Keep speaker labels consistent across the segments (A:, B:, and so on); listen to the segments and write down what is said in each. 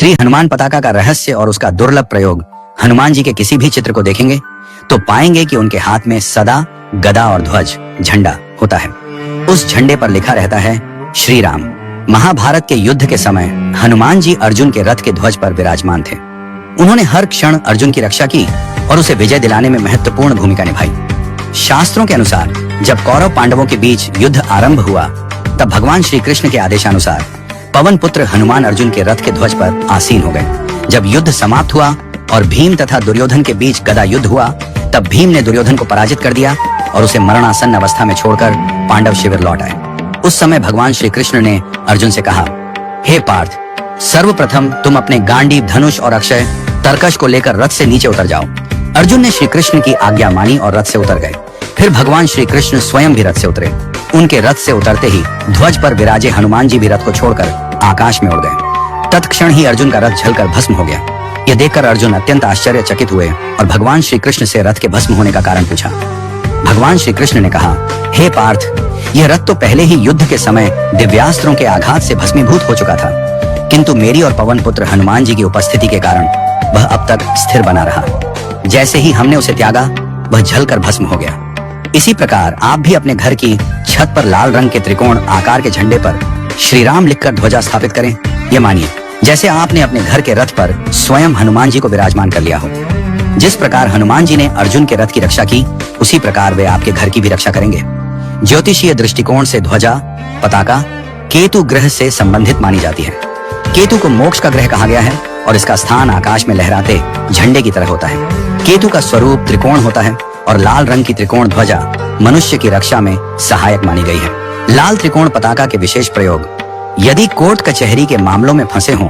A: श्री हनुमान पताका का रहस्य और उसका दुर्लभ प्रयोग हनुमान जी के किसी भी चित्र को देखेंगे तो पाएंगे कि उनके हाथ में सदा गदा और ध्वज झंडा होता है। उस झंडे पर लिखा रहता है श्री राम। महाभारत के युद्ध के समय हनुमान जी अर्जुन के रथ के ध्वज पर विराजमान थे। उन्होंने हर क्षण अर्जुन की रक्षा की और उसे विजय दिलाने में महत्वपूर्ण भूमिका निभाई। शास्त्रों के अनुसार जब कौरव पांडवों के बीच युद्ध आरंभ हुआ तब भगवान श्री कृष्ण के आदेशानुसार पवन पुत्र हनुमान अर्जुन के रथ के ध्वज पर आसीन हो गए। जब युद्ध समाप्त हुआ और भीम तथा दुर्योधन के बीच गदा युद्ध हुआ तब भीम ने दुर्योधन को पराजित कर दिया और उसे मरणासन्न अवस्था में छोड़कर पांडव शिविर लौट आए। उस समय भगवान श्री कृष्ण ने अर्जुन से कहा, हे पार्थ, सर्वप्रथम तुम अपने गांडीव, धनुष और अक्षय तरकश को लेकर रथ से नीचे उतर जाओ। अर्जुन ने श्री कृष्ण की आज्ञा मानी और रथ से उतर गए। फिर भगवान श्री कृष्ण स्वयं भी रथ से उतरे। उनके रथ से उतरते ही ध्वज पर विराजे हनुमान जी भी रथ को छोड़कर आकाश में उड़ गए। तत्क्षण ही अर्जुन का रथ जलकर भस्म हो गया। यह देखकर अर्जुन अत्यंत आश्चर्यचकित हुए और भगवान श्री कृष्ण से रथ के भस्म होने का कारण पूछा। भगवान श्री कृष्ण ने कहा, हे पार्थ, यह रथ तो पहले ही युद्ध के समय दिव्यास्त्रों के आघात से भस्मीभूत हो चुका था, किंतु मेरी और पवन पुत्र हनुमान जी की उपस्थिति के कारण वह अब तक स्थिर बना रहा। जैसे ही हमने उसे त्यागा वह जलकर भस्म हो गया। इसी प्रकार आप भी अपने घर की छत पर लाल रंग के त्रिकोण आकार के झंडे पर श्री राम लिखकर ध्वजा स्थापित करें। ये मानिए जैसे आपने अपने घर के रथ पर स्वयं हनुमान जी को विराजमान कर लिया हो। जिस प्रकार हनुमान जी ने अर्जुन के रथ की रक्षा की, उसी प्रकार वे आपके घर की भी रक्षा करेंगे। ज्योतिषीय दृष्टिकोण से ध्वजा पताका केतु ग्रह से संबंधित मानी जाती है। केतु को मोक्ष का ग्रह कहा गया है और इसका स्थान आकाश में लहराते झंडे की तरह होता है। केतु का स्वरूप त्रिकोण होता है और लाल रंग की त्रिकोण ध्वजा मनुष्य की रक्षा में सहायक मानी गई है। लाल त्रिकोण पताका के विशेष प्रयोग यदि कोर्ट कचहरी के मामलों में फंसे हों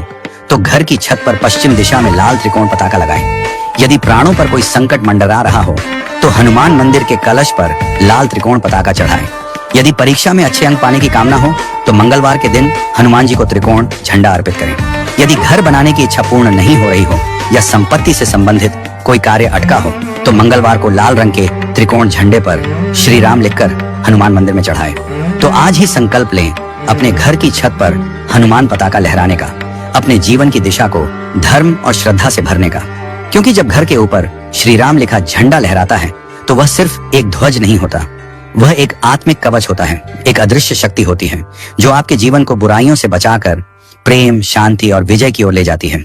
A: तो घर की छत पर पश्चिम दिशा में लाल त्रिकोण पताका लगाएं। यदि प्राणों पर कोई संकट मंडरा रहा हो तो हनुमान मंदिर के कलश पर लाल त्रिकोण पताका चढ़ाएं। यदि परीक्षा में अच्छे अंक पाने की कामना हो तो मंगलवार के दिन हनुमान जी को त्रिकोण झंडा अर्पित करें। यदि घर बनाने की इच्छा पूर्ण नहीं हो रही हो या संपत्ति से संबंधित कोई कार्य अटका हो तो मंगलवार को लाल रंग के त्रिकोण झंडे पर श्री राम लिखकर हनुमान मंदिर में चढ़ाएं। तो आज ही संकल्प लें अपने घर की छत पर हनुमान पताका लहराने का, अपने जीवन की दिशा को धर्म और श्रद्धा से भरने का। क्योंकि जब घर के ऊपर श्री राम लिखा झंडा लहराता है तो वह सिर्फ एक ध्वज नहीं होता, वह एक आत्मिक कवच होता है, एक अदृश्य शक्ति होती है जो आपके जीवन को बुराइयों से बचाकर प्रेम, शांति और विजय की ओर ले जाती है।